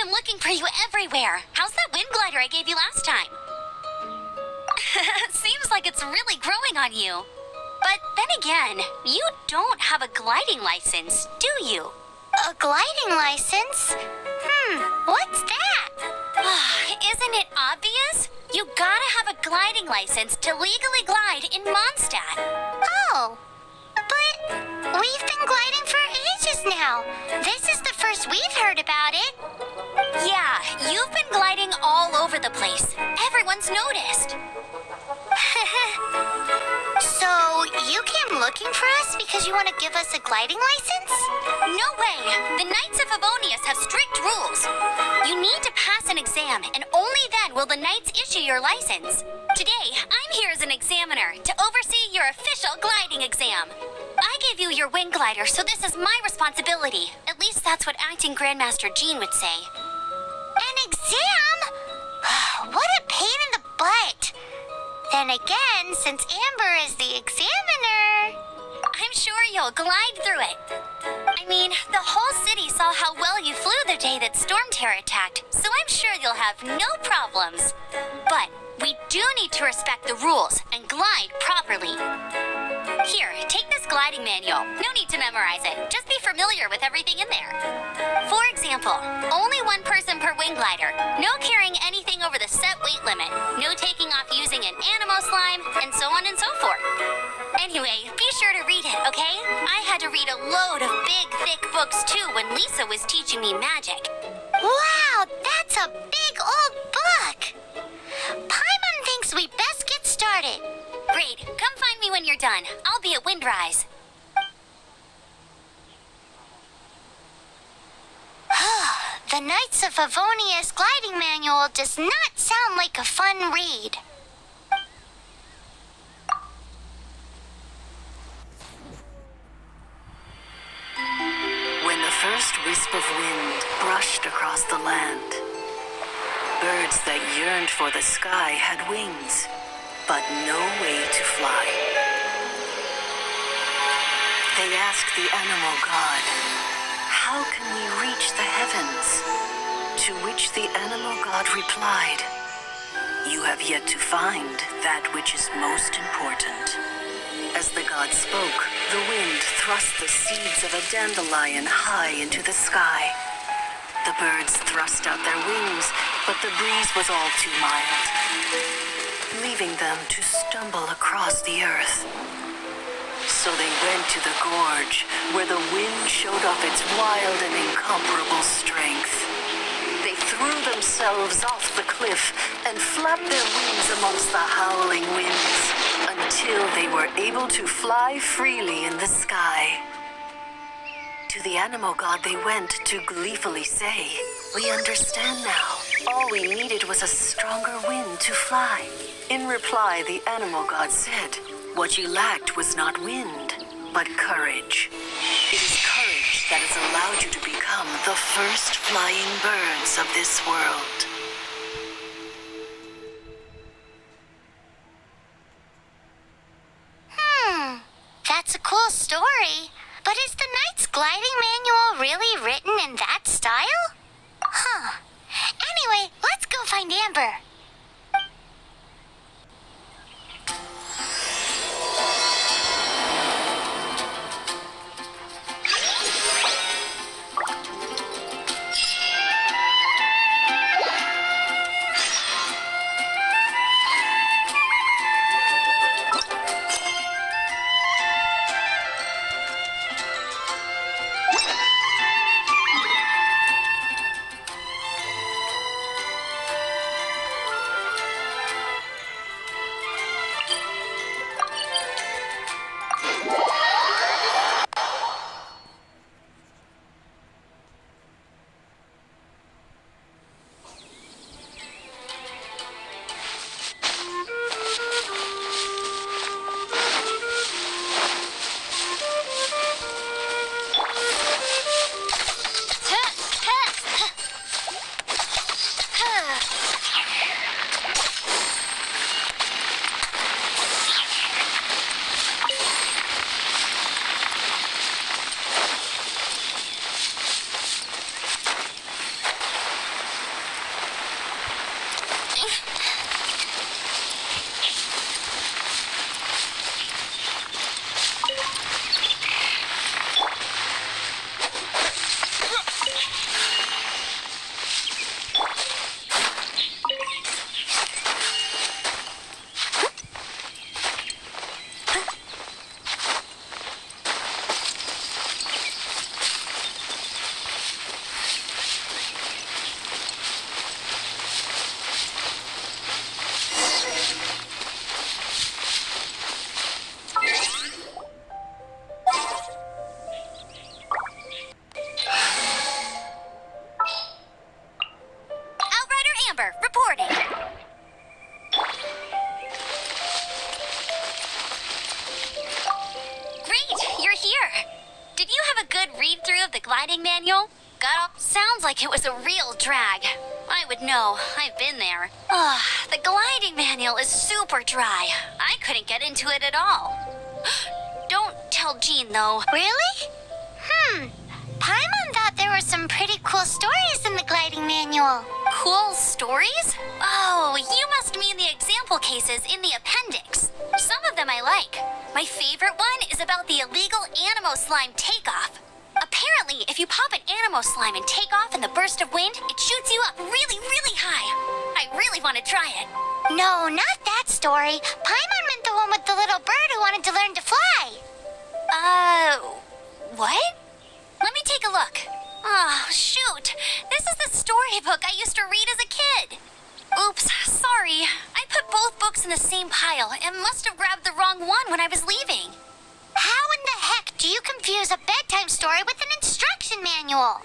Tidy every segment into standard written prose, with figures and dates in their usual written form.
I'm looking for you everywhere. How's that wind glider I gave you last time? Seems like it's really growing on you. But then again, you don't have a gliding license, do you? A gliding license? What's that? Isn't it obvious? You gotta have a gliding license to legally glide in Mondstadt. Oh, but we've been gliding for ages now. This is the first we've heard about it. Yeah, you've been gliding all over the place. Everyone's noticed. So, you came looking for us because you want to give us a gliding license? No way! The Knights of Favonius have strict rules. You need to pass an exam, and only then will the Knights issue your license. Today, I'm here as an examiner to oversee your official gliding exam. I gave you your wing glider, so this is my responsibility. At least that's what Acting Grandmaster Jean would say. An exam? What a pain in the butt. Then again, since Amber is the examiner... I'm sure you'll glide through it. I mean, the whole city saw how well you flew the day that Storm Terror attacked, so I'm sure you'll have no problems. But we do need to respect the rules and glide properly. Here, take this gliding manual. No need to memorize it. Just be familiar with everything in there. For example, only one person per wing glider. No carrying anything over the set weight limit. No taking off using an animo slime, and so on and so forth. Anyway, be sure to read it, okay? I had to read a load of big, thick books too when Lisa was teaching me magic. Wow, that's a big old book! Paimon thinks we best get started. Great, come find me when you're done. I'll be at Windrise. The Knights of Favonius gliding manual does not sound like a fun read. When the first wisp of wind brushed across the land, birds that yearned for the sky had wings, but no way to fly. They asked the animal god, "How can we reach the heavens?" To which the animal god replied, "You have yet to find that which is most important." As the god spoke, the wind thrust the seeds of a dandelion high into the sky. The birds thrust out their wings, but the breeze was all too mild, leaving them to stumble across the earth. So they went to the gorge, where the wind showed off its wild and incomparable strength. They threw themselves off the cliff and flapped their wings amongst the howling winds until they were able to fly freely in the sky. To the animal god they went to gleefully say, "We understand now. All we needed was a stronger wind to fly." In reply, the animal god said, "What you lacked was not wind, but courage. It is courage that has allowed you to become the first flying birds of this world." That's a cool story. But is the Knight's gliding manual really written in that style? Anyway, let's go find Amber. here. Did you have a good read-through of the gliding manual? Sounds like it was a real drag. I would know. I've been there. The gliding manual is super dry. I couldn't get into it at all. Don't tell Jean, though. Really? Paimon thought there were some pretty cool stories in the gliding manual. Cool stories? Oh, you must mean the example cases in the appendix. Some of them I like. My favorite one is about the illegal Animo slime takeoff. Apparently, if you pop an Animo slime and take off in the burst of wind, it shoots you up really, really high. I really want to try it. No, not that story. Paimon meant the one with the little bird who wanted to learn to fly. What? Let me take a look. Oh, shoot. This is the storybook I used to read as a kid. Oops, sorry. I put both books in the same pile and must have grabbed the wrong one when I was leaving. How in the heck do you confuse a bedtime story with an instruction manual?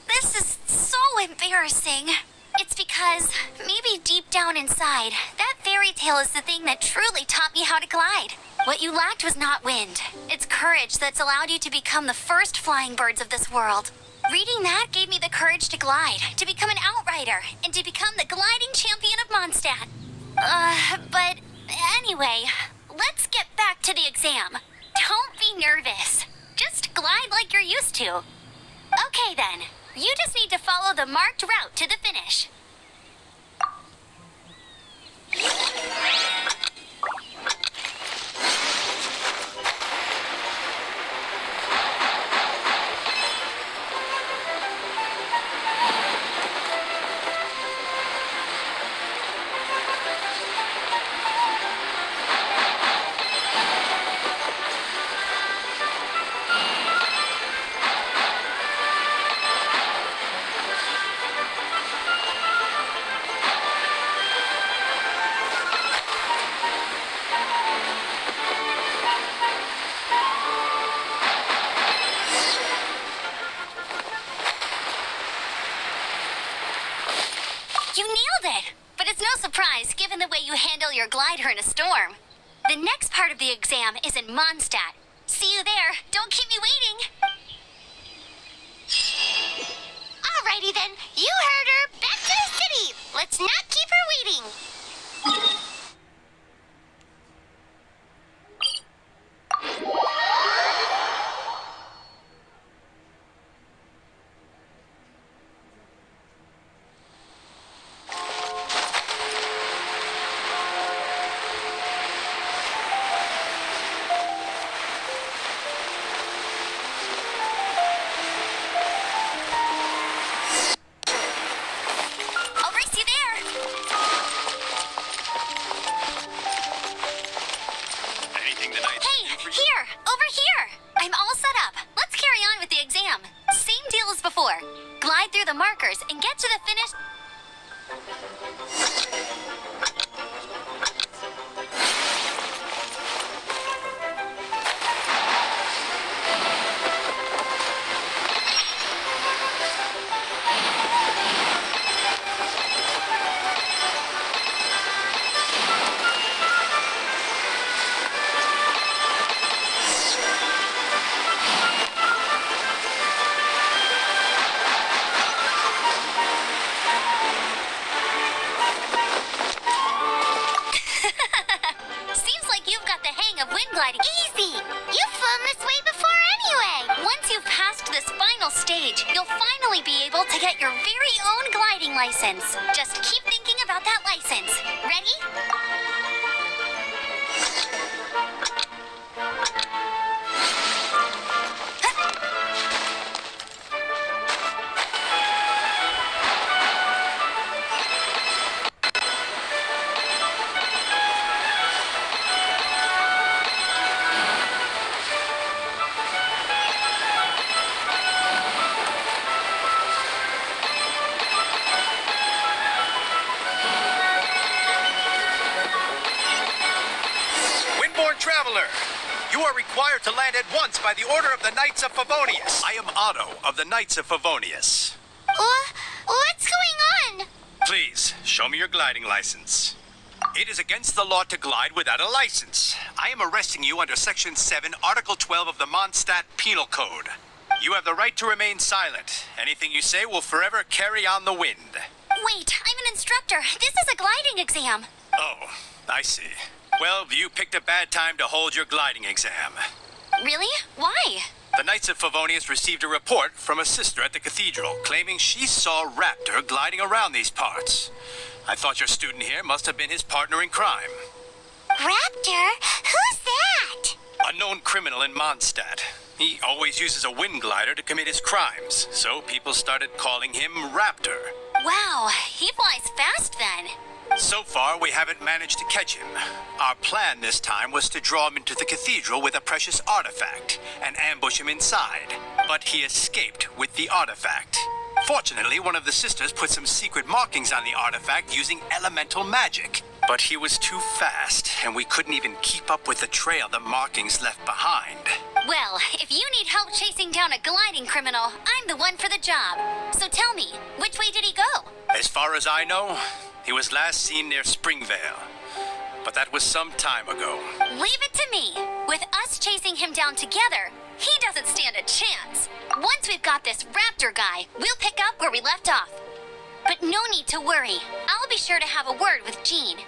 This is so embarrassing. It's because, maybe deep down inside, that fairy tale is the thing that truly taught me how to glide. What you lacked was not wind. It's courage that's allowed you to become the first flying birds of this world. Reading that gave me the courage to glide, to become an outrider, and to become the gliding champion of Mondstadt. But anyway, let's get back to the exam. Don't be nervous. Just glide like you're used to. Okay then, you just need to follow the marked route to the finish. You nailed it! But it's no surprise given the way you handle your glider in a storm. The next part of the exam is in Mondstadt. See you there. Don't keep me waiting. Alrighty then, you heard her. Back to the city. Let's not keep her waiting. I'll race you there. Anything tonight? Hey, here, over here. I'm all set up. Let's carry on with the exam. Same deal as before. Glide through the markers and get to the finish. Seems like you've got the hang of wind gliding. Easy. You've flown this way before anyway. Once you've passed this final stage, you'll finally be able to get your very own gliding license. Just keep thinking about that license. Ready? Windborne Traveler, you are required to land at once by the order of the Knights of Favonius. I am Otto of the Knights of Favonius. What's going on? Please, show me your gliding license. It is against the law to glide without a license. I am arresting you under Section 7, Article 12 of the Mondstadt Penal Code. You have the right to remain silent. Anything you say will forever carry on the wind. Wait, I'm an instructor. This is a gliding exam. Oh, I see. Well, you picked a bad time to hold your gliding exam. Really? Why? The Knights of Favonius received a report from a sister at the cathedral claiming she saw Raptor gliding around these parts. I thought your student here must have been his partner in crime. Raptor? Who's that? Unknown criminal in Mondstadt. He always uses a wind glider to commit his crimes, so people started calling him Raptor. Wow, he flies fast then. So far, we haven't managed to catch him. Our plan this time was to draw him into the cathedral with a precious artifact and ambush him inside. But he escaped with the artifact. Fortunately, one of the sisters put some secret markings on the artifact using elemental magic. But he was too fast, and we couldn't even keep up with the trail the markings left behind. Well, if you need help chasing down a gliding criminal, I'm the one for the job. So tell me, which way did he go? As far as I know, he was last seen near Springvale. But that was some time ago. Leave it to me. With us chasing him down together, he doesn't stand a chance. Once we've got this Raptor guy, we'll pick up where we left off. But no need to worry. I'll be sure to have a word with Jean.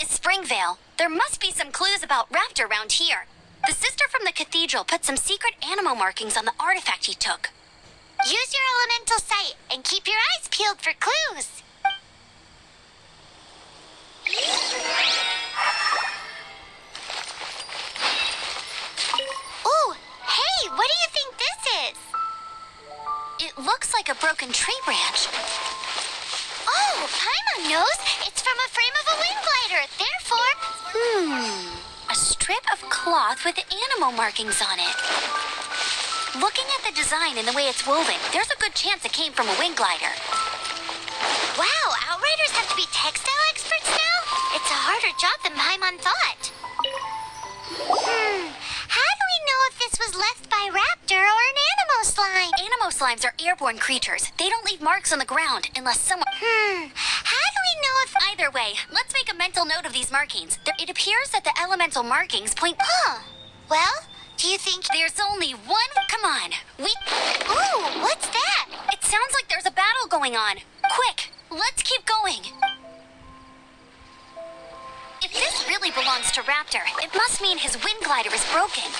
Springvale. There must be some clues about Raptor around here. The sister from the cathedral put some secret animal markings on the artifact he took. Use your elemental sight and keep your eyes peeled for clues. Ooh, hey, what do you think this is? It looks like a broken tree branch. Oh, Paimon knows. It's from a frame of a wind glider. Therefore... A strip of cloth with animal markings on it. Looking at the design and the way it's woven, there's a good chance it came from a wind glider. Wow, Outriders have to be textile experts now? It's a harder job than Paimon thought. How do we know if this was left by Raptor or an animal slime? Animal slimes are airborne creatures. They don't leave marks on the ground unless someone... How do we know if... Either way, let's make a mental note of these markings. It appears that the elemental markings point... Well, do you think... There's only one... Come on. Ooh, what's that? It sounds like there's a battle going on. Quick, let's keep going. If this really belongs to Raptor, it must mean his wind glider is broken.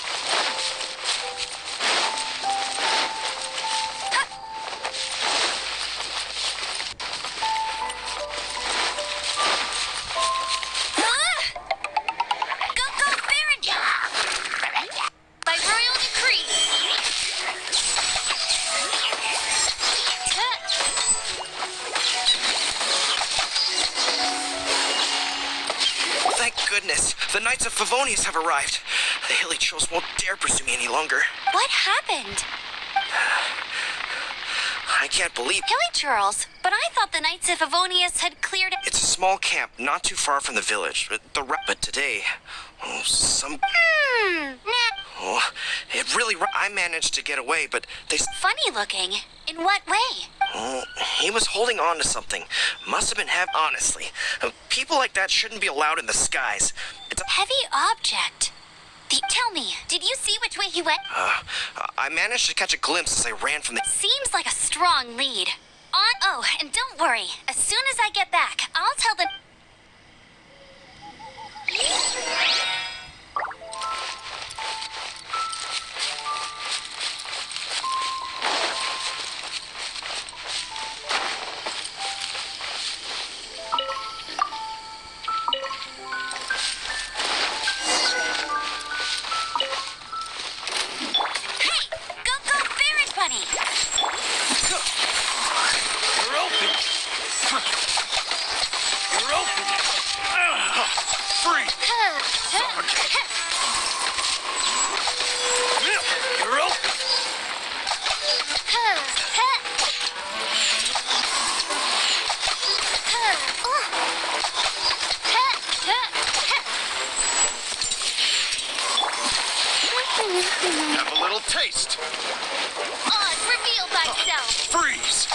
Goodness, the Knights of Favonius have arrived. The hilly trolls won't dare pursue me any longer. What happened? I can't believe... Hilly Churls, but I thought the Knights of Favonius had cleared... It's a small camp not too far from the village. But today... Oh, it really... I managed to get away, but they... Funny looking. In what way? Oh, he was holding on to something. Must have been heavy. Honestly, people like that shouldn't be allowed in the skies. It's a heavy object. Tell me, did you see which way he went? I managed to catch a glimpse as I ran from the... Seems like a strong lead. Oh, and don't worry. As soon as I get back, I'll tell the... Free! Taste! On, reveal thyself. Freeze!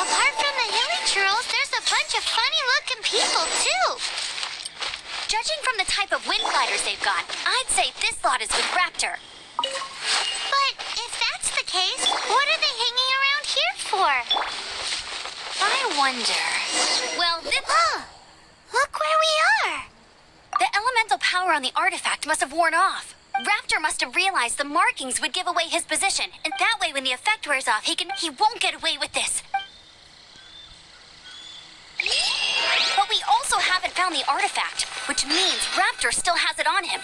Apart from the hilly churls, there's a bunch of funny-looking people, too. Judging from the type of wind gliders they've got, I'd say this lot is with Raptor. But if that's the case, what are they hanging around here for? I wonder... Well, this... Oh, look where we are. The elemental power on the artifact must have worn off. Raptor must have realized the markings would give away his position, and that way when the effect wears off, he won't get away with this. But we also haven't found the artifact, which means Raptor still has it on him.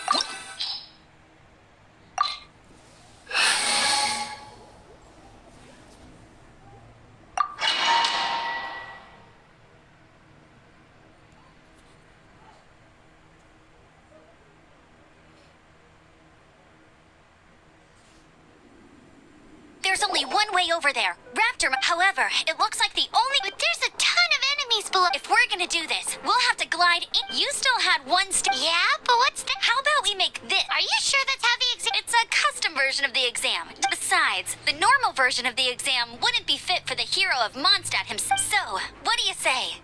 There's only one way over there. Raptor, however, it looks like the only... But there's a ton of enemies below. If we're gonna do this, we'll have to glide in. You still had one Yeah, but what's that? How about we make this? Are you sure that's how the exam... It's a custom version of the exam. Besides, the normal version of the exam wouldn't be fit for the hero of Mondstadt himself. So, what do you say?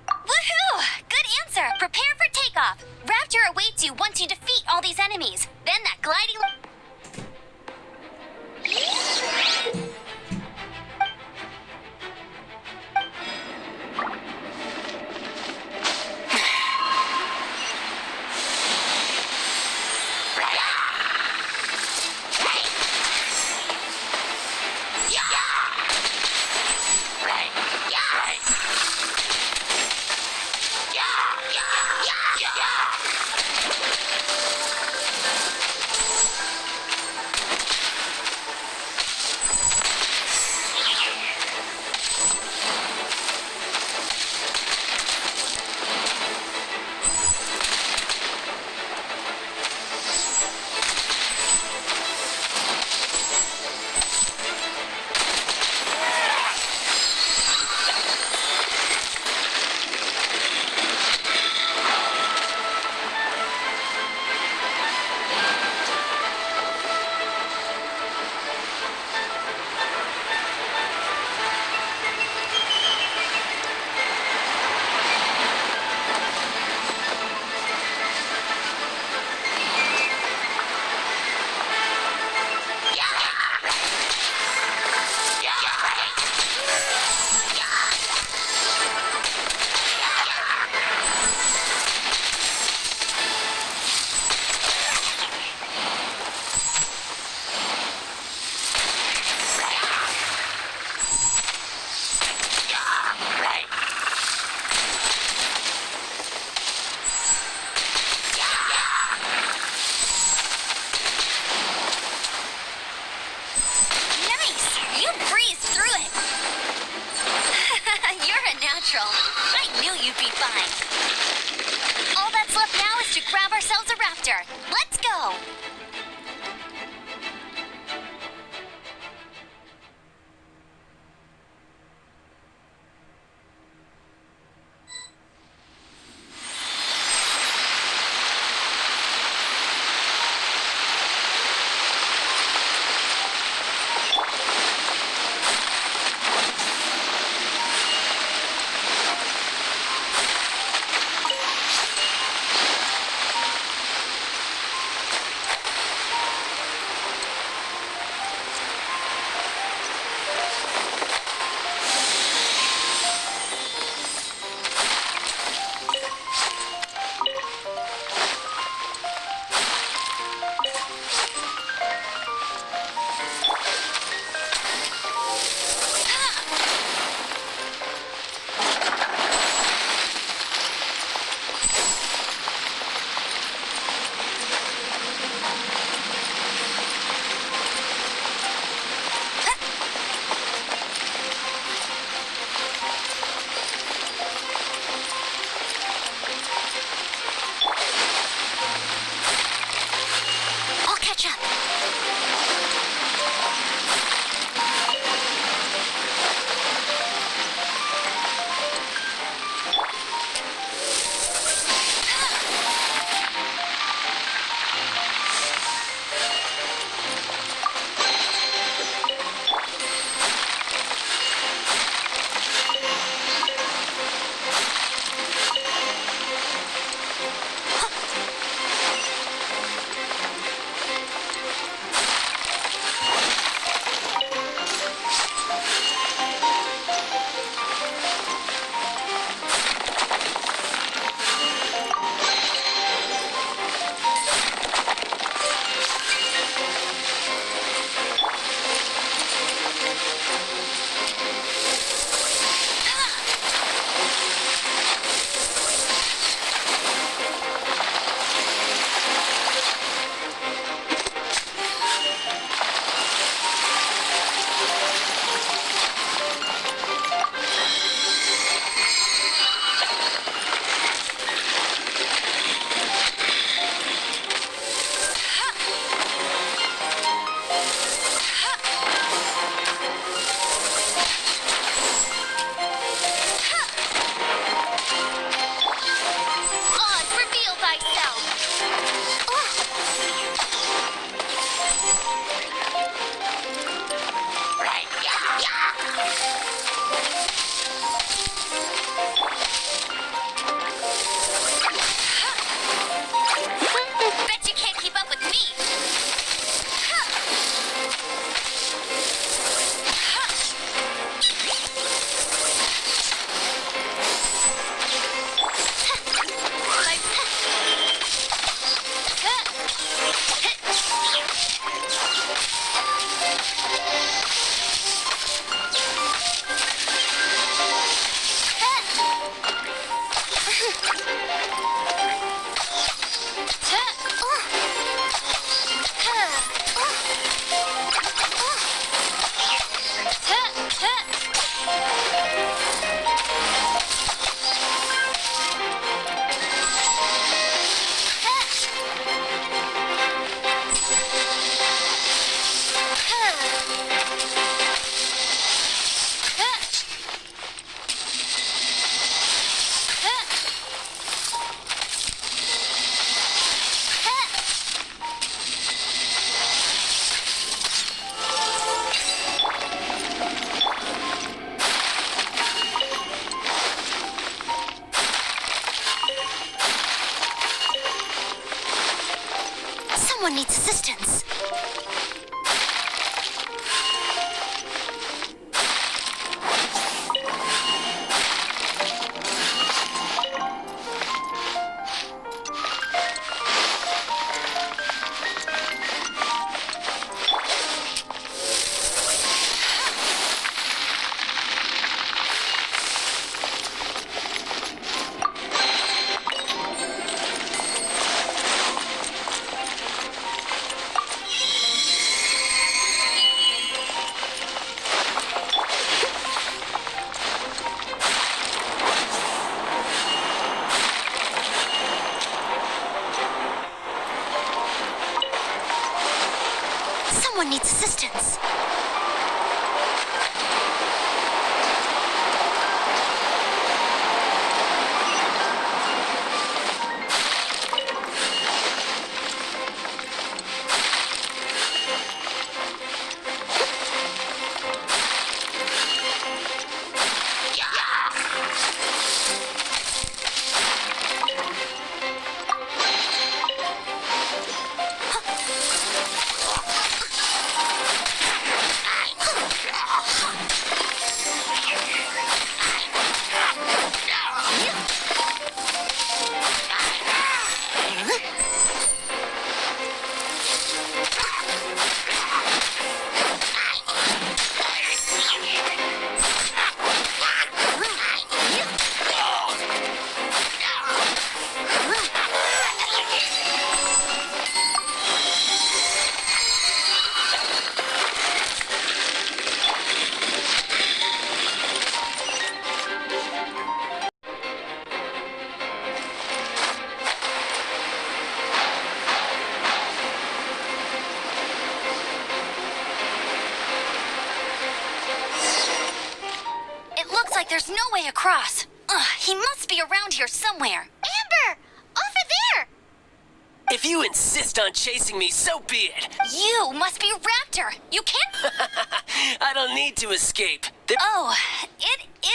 Woohoo! Good answer! Prepare for takeoff. Raptor awaits you once you defeat all these enemies. Then that gliding... I knew you'd be fine. All that's left now is to grab ourselves a raptor. Let's go! I'll catch up. Someone needs assistance. Someone needs assistance. There's no way across. He must be around here somewhere. Amber! Over there! If you insist on chasing me, so be it. You must be Raptor. You can't... I don't need to escape. Oh,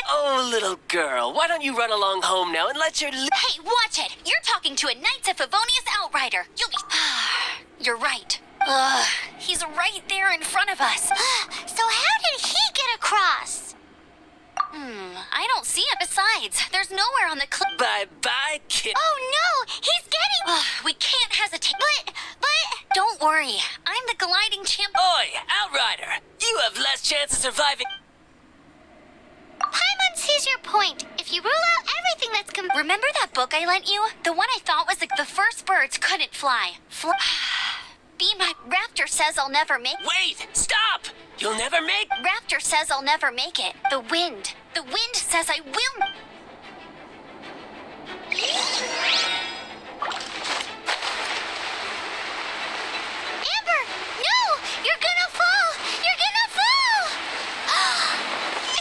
Oh, little girl, why don't you run along home now and let your... Hey, watch it. You're talking to a Knights of Favonius Outrider. You'll be... You're right. He's right there in front of us. So how did he get across? I don't see it. Besides, there's nowhere on the Bye-bye, kid. Oh no, he's getting... We can't hesitate. But... Don't worry. I'm the gliding champ... Oi, Outrider! You have less chance of surviving... Paimon sees your point. If you rule out everything that's... Remember that book I lent you? The one I thought was the first birds couldn't fly. Be my... Raptor says I'll never make... Wait! Stop! You'll never make... Raptor says I'll never make it. The wind says I will... Amber! No! You're gonna fall! You're gonna fall!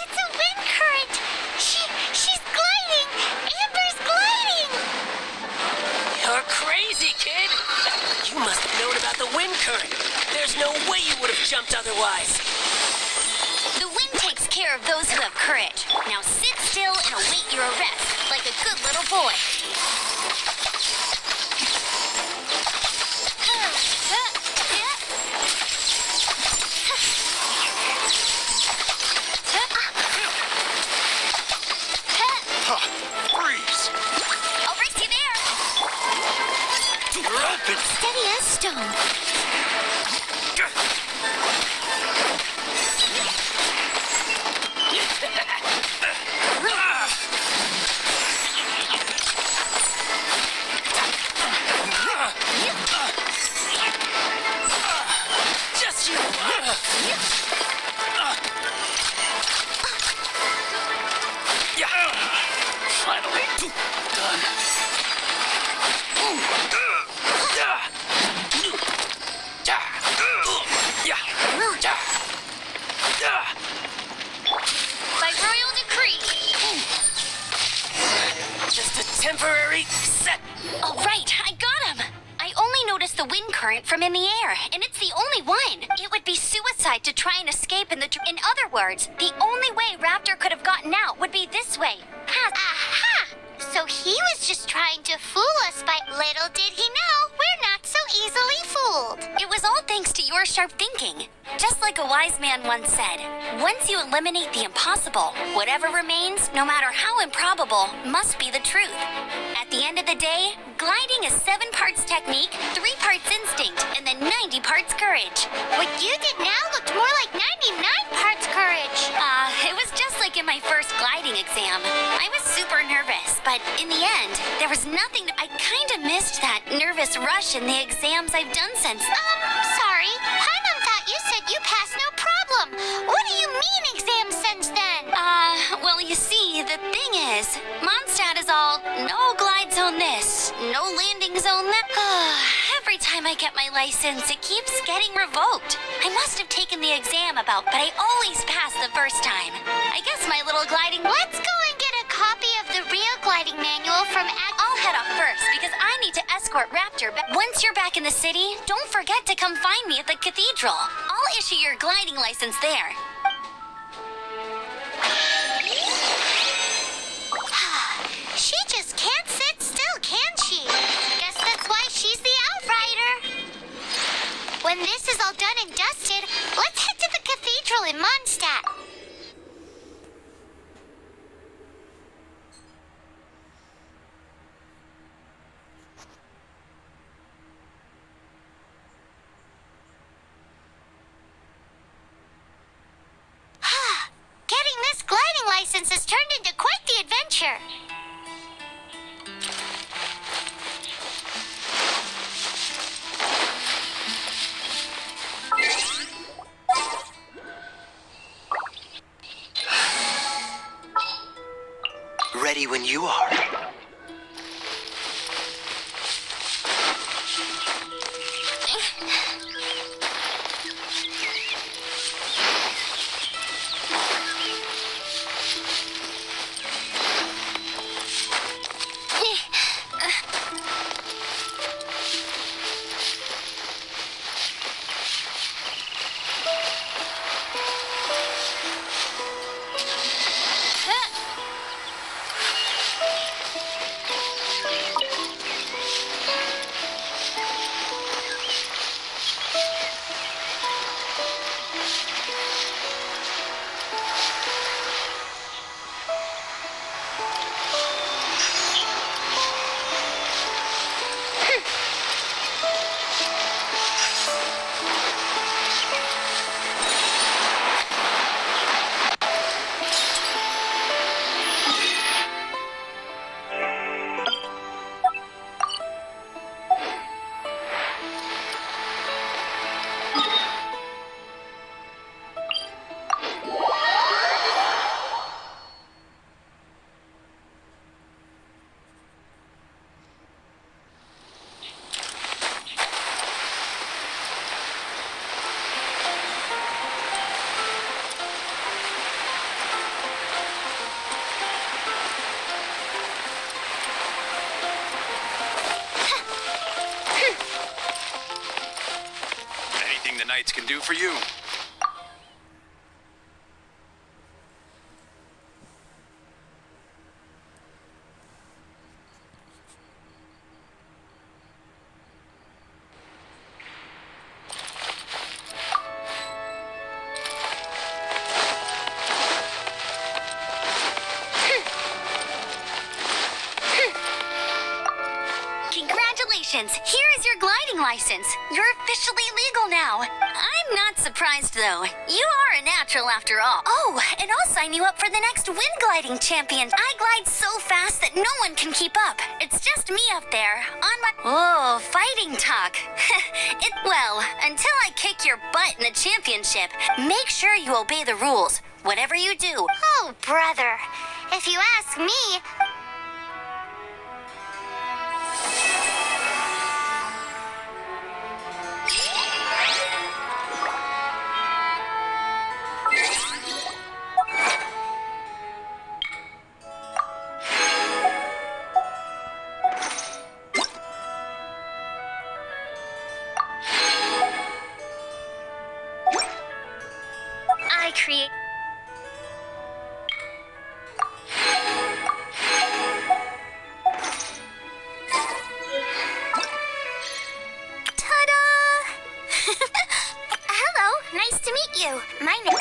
It's a wind current! She's gliding! Amber's gliding! You're crazy, kid! You must have known about the wind current. There's no way you would have jumped otherwise. The wind takes care of those who have courage. Now sit still and await your arrest, like a good little boy. Freeze! I'll race you there. You're open! Steady as stone. Just you. Finally done. By royal decree. Just a temporary set. All right, I got him. I only noticed the wind current from in the air, and it's the only one. It would be suicide to try and escape in the... In other words, the only way Raptor could have gotten out would be this way. Aha! So he was just trying to fool us by... Little did he know, we're not so easily fooled. your sharp thinking. Just like a wise man once said, once you eliminate the impossible, whatever remains, no matter how improbable, must be the truth. At the end of the day, gliding is 7 parts technique, 3 parts instinct, and then 90 parts courage. What you did now looked more like 99 parts courage. It was just like in my first gliding exam. I was super nervous, but in the end, there was nothing. I kind of missed that nervous rush in the exams I've done since. Sorry. Paimon thought you said you passed no problem. What do you mean exam sense then? Well, you see, the thing is, Mondstadt is all no glide zone this, no landing zone that. Every time I get my license, it keeps getting revoked. I must have taken the exam but I always pass the first time. I guess my little gliding. Let's go and get a copy of the real gliding manual from I'll head off first because I need to escort Raptor. But once you're back in the city, don't forget to come find me at the cathedral. I'll issue your gliding license there. She just can't sit still, can she? Guess that's why she's the outrider. When this is all done and dusted, let's head to the cathedral in Mondstadt. Getting this gliding license has turned into quite the adventure. Ready when you are. Anything the Knights can do for you. Congratulations! Here is your gliding license. You're officially legal now. I'm not surprised, though. You are a natural after all. Oh, and I'll sign you up for the next wind gliding champion. I glide so fast that no one can keep up. It's just me up there, on my... Oh, fighting talk. Well, until I kick your butt in the championship, make sure you obey the rules. Whatever you do. Oh, brother. If you ask me... I create... Ta-da! My name